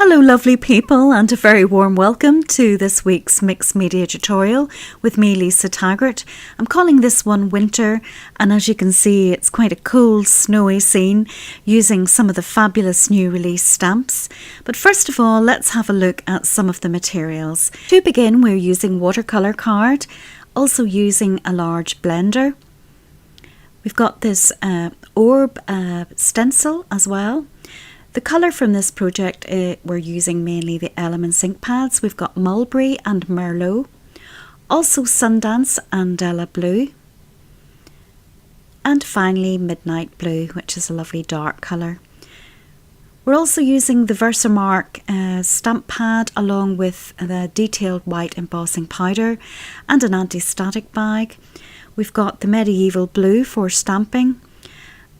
Hello lovely people, and a very warm welcome to this week's mixed media tutorial with me, Lisa Taggart. I'm calling this one Winter, and as you can see it's quite a cold snowy scene using some of the fabulous new release stamps. But first of all, let's have a look at some of the materials. To begin, we're using watercolour card, also using a large blender. We've got this orb stencil as well. The colour from this project, we're using mainly the Elements ink pads. We've got Mulberry and Merlot, also Sundance and Della Blue, and finally Midnight Blue, which is a lovely dark colour. We're also using the Versamark stamp pad along with the detailed white embossing powder and an anti-static bag. We've got the Medieval Blue for stamping,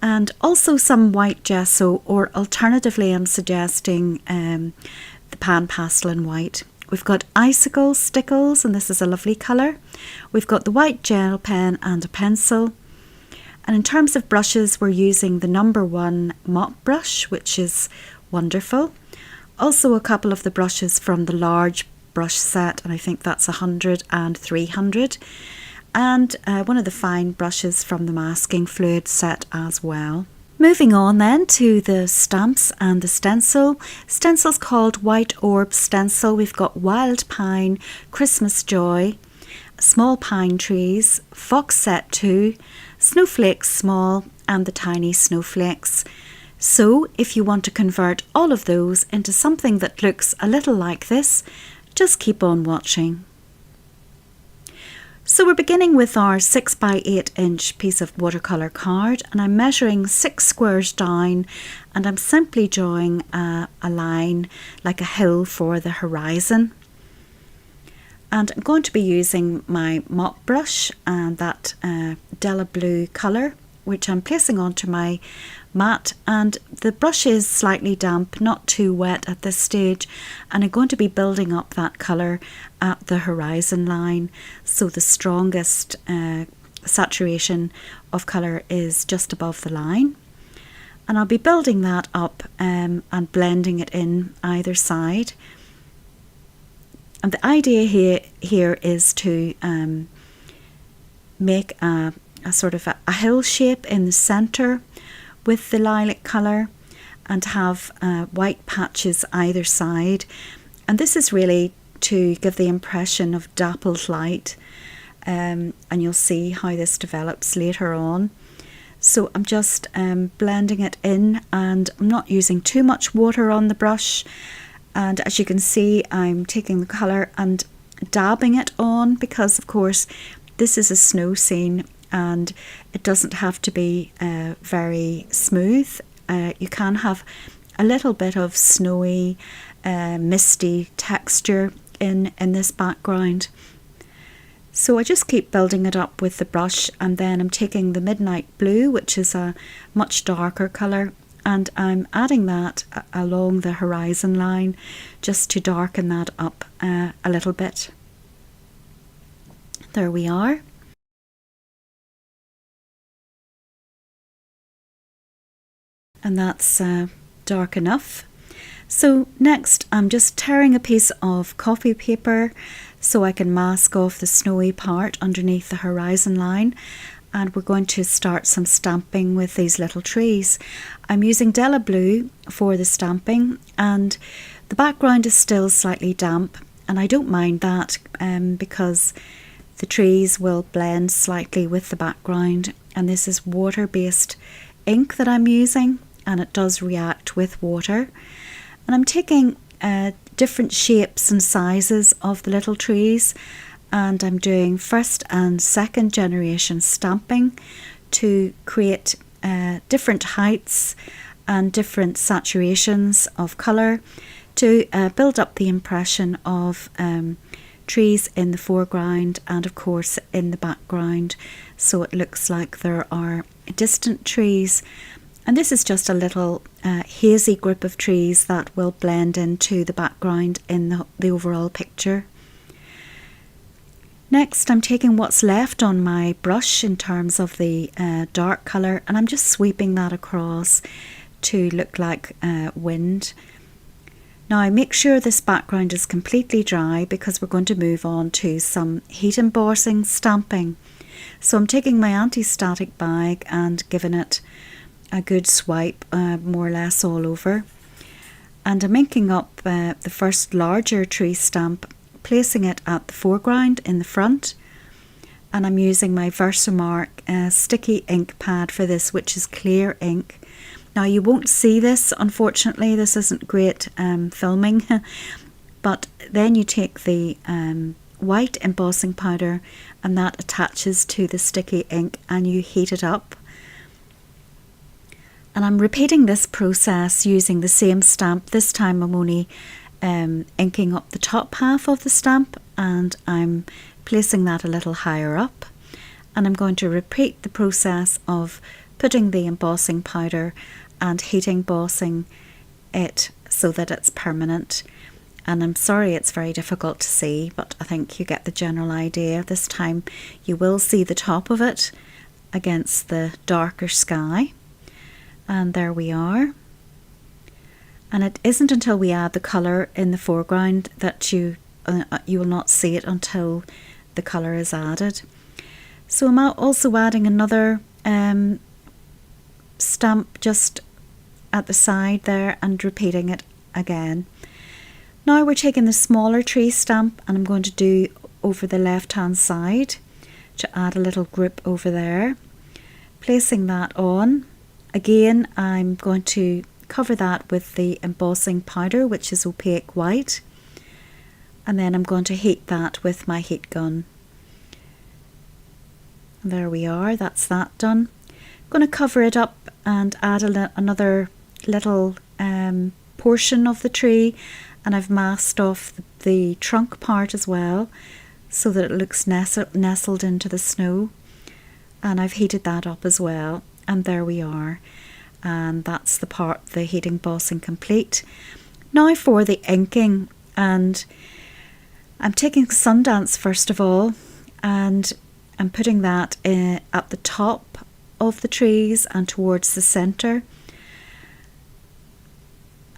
and also some white gesso, or alternatively I'm suggesting the pan pastel in white. We've got Icicle Stickles, and this is a lovely colour. We've got the white gel pen and a pencil. And in terms of brushes, we're using the number 1 mop brush, which is wonderful. Also a couple of the brushes from the large brush set, and I think that's 100 and 300. And one of the fine brushes from the masking fluid set as well. Moving on then to the stamps and the stencil. Stencil's called White Orb Stencil. We've got Wild Pine, Christmas Joy, Small Pine Trees, Fox Set 2, Snowflakes Small, and the Tiny Snowflakes. So if you want to convert all of those into something that looks a little like this, just keep on watching. So we're beginning with our 6 by 8 inch piece of watercolour card, and I'm measuring 6 squares down, and I'm simply drawing a line like a hill for the horizon. And I'm going to be using my mop brush and that Della Blue colour, which I'm placing onto my mat, and the brush is slightly damp, not too wet at this stage, and I'm going to be building up that colour at the horizon line, so the strongest saturation of colour is just above the line, and I'll be building that up and blending it in either side. And the idea here is to make a sort of a hill shape in the centre with the lilac colour, and have white patches either side. And this is really to give the impression of dappled light, and you'll see how this develops later on. So I'm just blending it in, and I'm not using too much water on the brush. And as you can see, I'm taking the colour and dabbing it on, because of course this is a snow scene and it doesn't have to be very smooth. You can have a little bit of snowy, misty texture in this background. So I just keep building it up with the brush, and then I'm taking the Midnight Blue, which is a much darker colour, and I'm adding that along the horizon line just to darken that up a little bit. There we are. And that's dark enough. So next I'm just tearing a piece of coffee paper so I can mask off the snowy part underneath the horizon line, and we're going to start some stamping with these little trees. I'm using Della Blue for the stamping, and the background is still slightly damp, and I don't mind that because the trees will blend slightly with the background, and this is water-based ink that I'm using, and it does react with water. And I'm taking different shapes and sizes of the little trees, and I'm doing first and second generation stamping to create different heights and different saturations of colour to build up the impression of trees in the foreground and of course in the background, so it looks like there are distant trees. And this is just a little hazy group of trees that will blend into the background in the overall picture. Next, I'm taking what's left on my brush in terms of the dark colour, and I'm just sweeping that across to look like wind. Now make sure this background is completely dry because we're going to move on to some heat embossing stamping. So I'm taking my anti-static bag and giving it a good swipe, more or less all over. And I'm inking up the first larger tree stamp, placing it at the foreground in the front. And I'm using my Versamark sticky ink pad for this, which is clear ink. Now you won't see this, unfortunately, this isn't great filming, but then you take the white embossing powder and that attaches to the sticky ink and you heat it up. And I'm repeating this process using the same stamp. This time I'm only inking up the top half of the stamp and I'm placing that a little higher up. And I'm going to repeat the process of putting the embossing powder and heat embossing it so that it's permanent. And I'm sorry it's very difficult to see, but I think you get the general idea. This time you will see the top of it against the darker sky. And there we are. And it isn't until we add the colour in the foreground that you will not see it until the colour is added. So I'm also adding another stamp just at the side there and repeating it again. Now we're taking the smaller tree stamp and I'm going to do over the left hand side to add a little group over there. Placing that on. Again, I'm going to cover that with the embossing powder, which is opaque white, and then I'm going to heat that with my heat gun. And there we are, that's that done. I'm going to cover it up and add another little portion of the tree, and I've masked off the trunk part as well so that it looks nestled into the snow, and I've heated that up as well. And there we are, and that's the part, the heat embossing complete. Now for the inking, and I'm taking Sundance first of all, and I'm putting that at the top of the trees and towards the centre.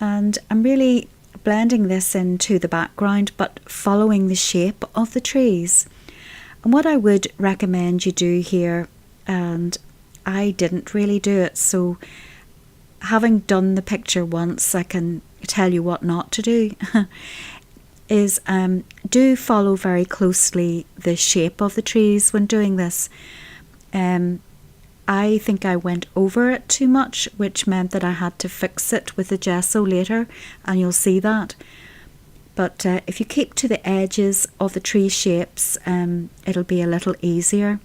And I'm really blending this into the background, but following the shape of the trees. And what I would recommend you do here, and I didn't really do it, so having done the picture once I can tell you what not to do, is do follow very closely the shape of the trees when doing this. I think I went over it too much, which meant that I had to fix it with the gesso later, and you'll see that. But if you keep to the edges of the tree shapes, it'll be a little easier.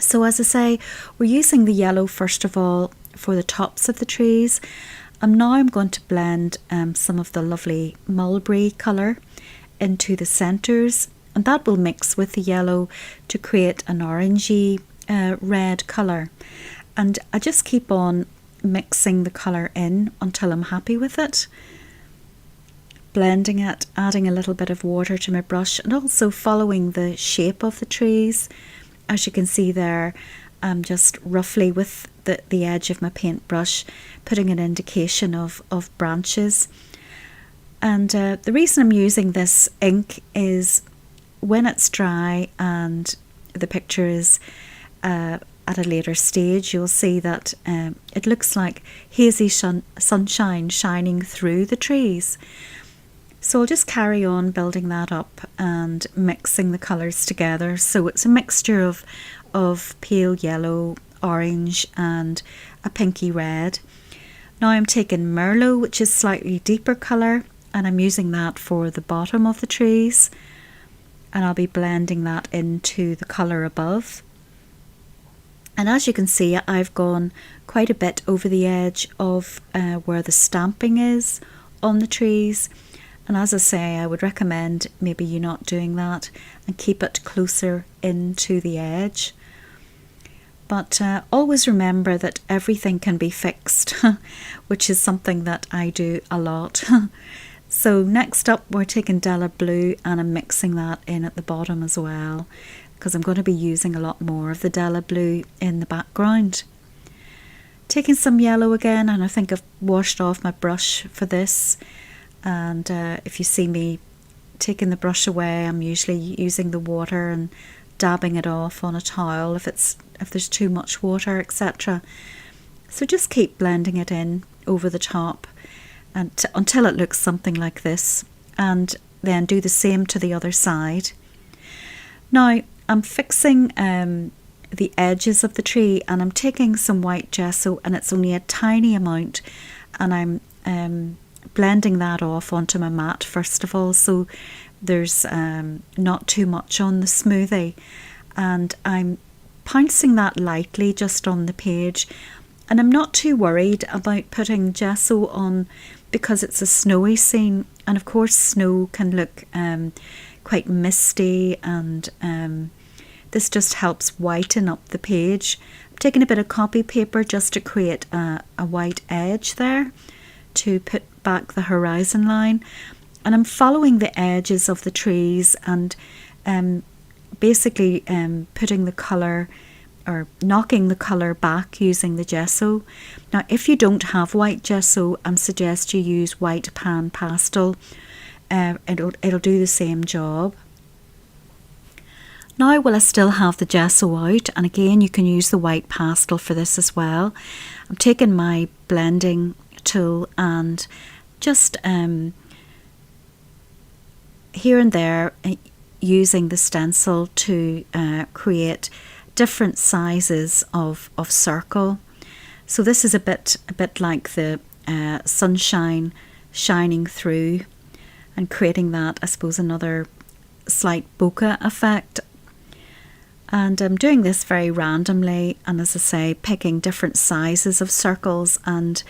So as I say, we're using the yellow first of all for the tops of the trees, and now I'm going to blend some of the lovely mulberry colour into the centres, and that will mix with the yellow to create an orangey red colour. And I just keep on mixing the colour in until I'm happy with it, blending it, adding a little bit of water to my brush, and also following the shape of the trees. As you can see there, I'm just roughly with the edge of my paintbrush putting an indication of branches. And the reason I'm using this ink is when it's dry and the picture is at a later stage, you'll see that it looks like hazy sunshine shining through the trees. So I'll just carry on building that up and mixing the colours together. So it's a mixture of pale yellow, orange and a pinky red. Now I'm taking Merlot, which is slightly deeper colour, and I'm using that for the bottom of the trees, and I'll be blending that into the colour above. And as you can see, I've gone quite a bit over the edge of where the stamping is on the trees. And as I say, I would recommend maybe you not doing that and keep it closer into the edge. But always remember that everything can be fixed, which is something that I do a lot. So next up we're taking Della Blue, and I'm mixing that in at the bottom as well, because I'm going to be using a lot more of the Della Blue in the background. Taking some yellow again, and I think I've washed off my brush for this, And if you see me taking the brush away, I'm usually using the water and dabbing it off on a towel if there's too much water, etc. So just keep blending it in over the top and until it looks something like this, and then do the same to the other side. Now I'm fixing the edges of the tree, and I'm taking some white gesso, and it's only a tiny amount, and I'm blending that off onto my mat first of all, so there's not too much on the smoothie, and I'm pouncing that lightly just on the page. And I'm not too worried about putting gesso on because it's a snowy scene, and of course snow can look quite misty, and this just helps whiten up the page. I'm taking a bit of copy paper just to create a white edge there to put back the horizon line, and I'm following the edges of the trees and basically putting the colour or knocking the colour back using the gesso. Now if you don't have white gesso, I suggest you use white pan pastel. It'll do the same job. Now while I still have the gesso out, and again you can use the white pastel for this as well, I'm taking my blending tool and just here and there using the stencil to create different sizes of circle. So this is a bit like the sunshine shining through and creating that, I suppose, another slight bokeh effect. And I'm doing this very randomly, and as I say, picking different sizes of circles and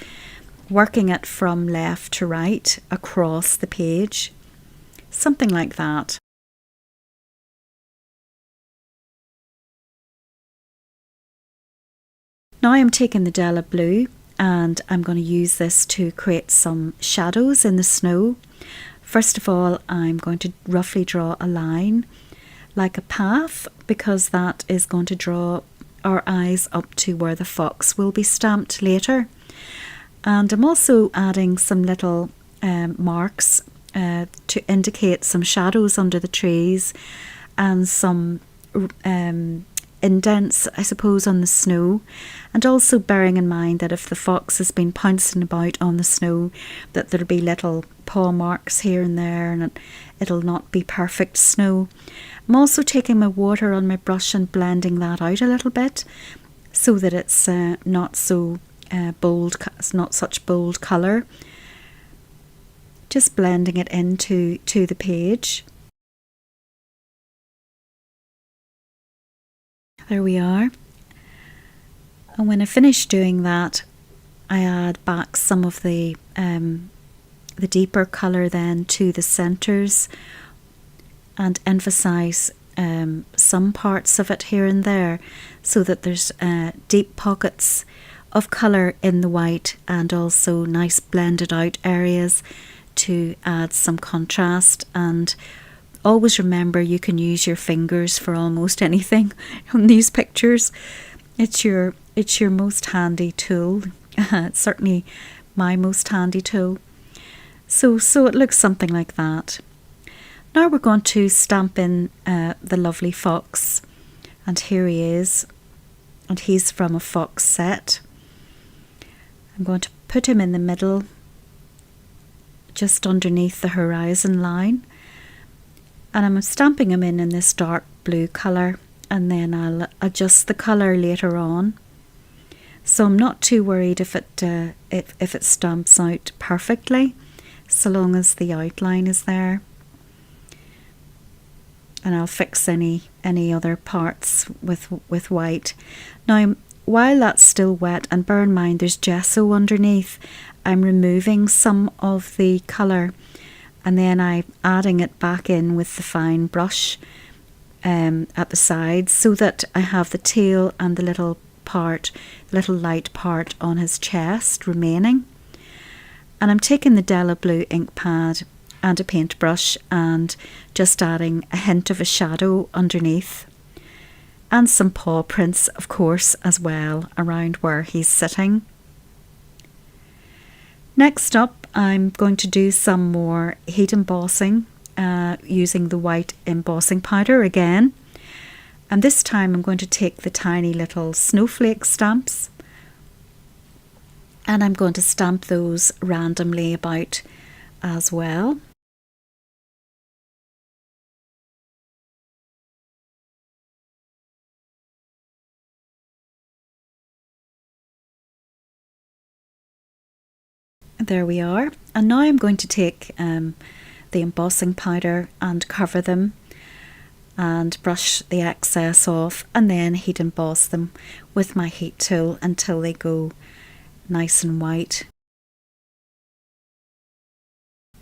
working it from left to right across the page, something like that. Now I'm taking the Della Blue, and I'm going to use this to create some shadows in the snow. First of all, I'm going to roughly draw a line like a path, because that is going to draw our eyes up to where the fox will be stamped later. And I'm also adding some little marks to indicate some shadows under the trees and some indents, I suppose, on the snow, and also bearing in mind that if the fox has been pouncing about on the snow, that there'll be little paw marks here and there, and it'll not be perfect snow. I'm also taking my water on my brush and blending that out a little bit so that it's not so bold, it's not such bold colour. Just blending it into the page. There we are. And when I finish doing that, I add back some of the deeper colour then to the centres and emphasise some parts of it here and there, so that there's deep pockets of colour in the white and also nice blended out areas to add some contrast. And always remember, you can use your fingers for almost anything on these pictures. It's your most handy tool. It's certainly my most handy tool. So it looks something like that. Now we're going to stamp in the lovely fox, and here he is, and he's from a fox set. I'm going to put him in the middle, just underneath the horizon line, and I'm stamping him in this dark blue colour, and then I'll adjust the colour later on. So I'm not too worried if it stamps out perfectly, so long as the outline is there. And I'll fix any other parts with white. Now, while that's still wet, and bear in mind there's gesso underneath, I'm removing some of the colour, and then I'm adding it back in with the fine brush at the sides, so that I have the tail and the little light part on his chest remaining. And I'm taking the Della Blue ink pad and a paintbrush and just adding a hint of a shadow underneath, and some paw prints, of course, as well around where he's sitting. Next up, I'm going to do some more heat embossing using the white embossing powder again. And this time I'm going to take the tiny little snowflake stamps and I'm going to stamp those randomly about as well. There we are. And now I'm going to take the embossing powder and cover them and brush the excess off and then heat emboss them with my heat tool until they go nice and white.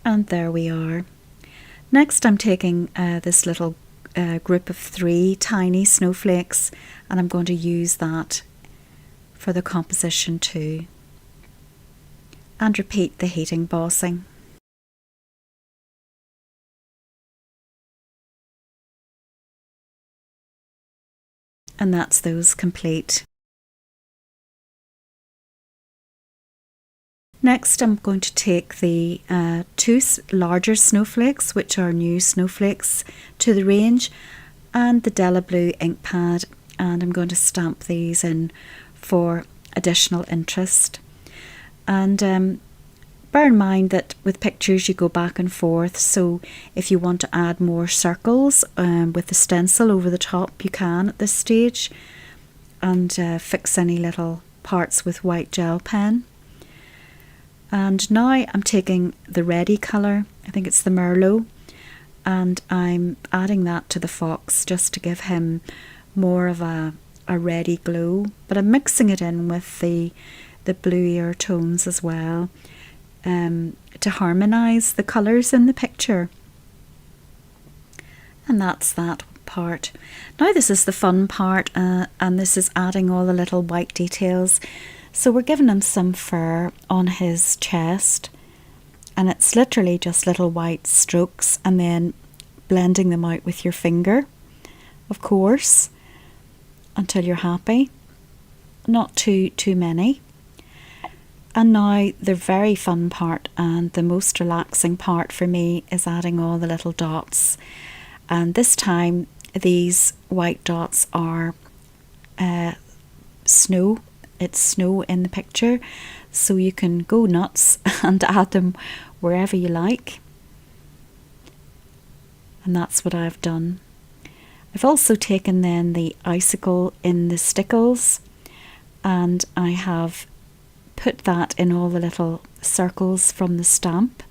And there we are. Next I'm taking this little group of 3 tiny snowflakes and I'm going to use that for the composition too. And repeat the heat embossing. And that's those complete. Next I'm going to take the 2 larger snowflakes, which are new snowflakes to the range, and the Della Blue ink pad, and I'm going to stamp these in for additional interest. And bear in mind that with pictures you go back and forth, so if you want to add more circles with the stencil over the top, you can at this stage, and fix any little parts with white gel pen. And now I'm taking the reddy colour, I think it's the Merlot, and I'm adding that to the fox just to give him more of a reddy glow, but I'm mixing it in with the bluier tones as well to harmonise the colours in the picture. And that's that part. Now this is the fun part, and this is adding all the little white details. So we're giving him some fur on his chest, and it's literally just little white strokes and then blending them out with your finger, of course, until you're happy. Not too many. And now the very fun part and the most relaxing part for me is adding all the little dots. And this time these white dots are snow. It's snow in the picture, so you can go nuts and add them wherever you like. And that's what I've done. I've also taken then the icicle in the stickles, and I have put that in all the little circles from the stamp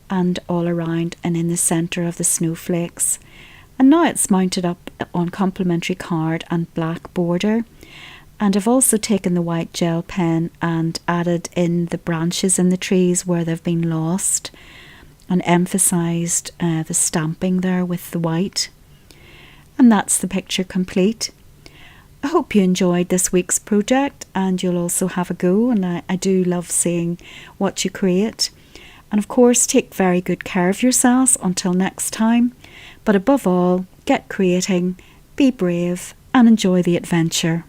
and all around and in the centre of the snowflakes. And now it's mounted up on complimentary card and black border. And I've also taken the white gel pen and added in the branches in the trees where they've been lost and emphasised the stamping there with the white. And that's the picture complete. I hope you enjoyed this week's project and you'll also have a go, and I do love seeing what you create. And of course, take very good care of yourselves until next time. But above all, get creating, be brave and enjoy the adventure.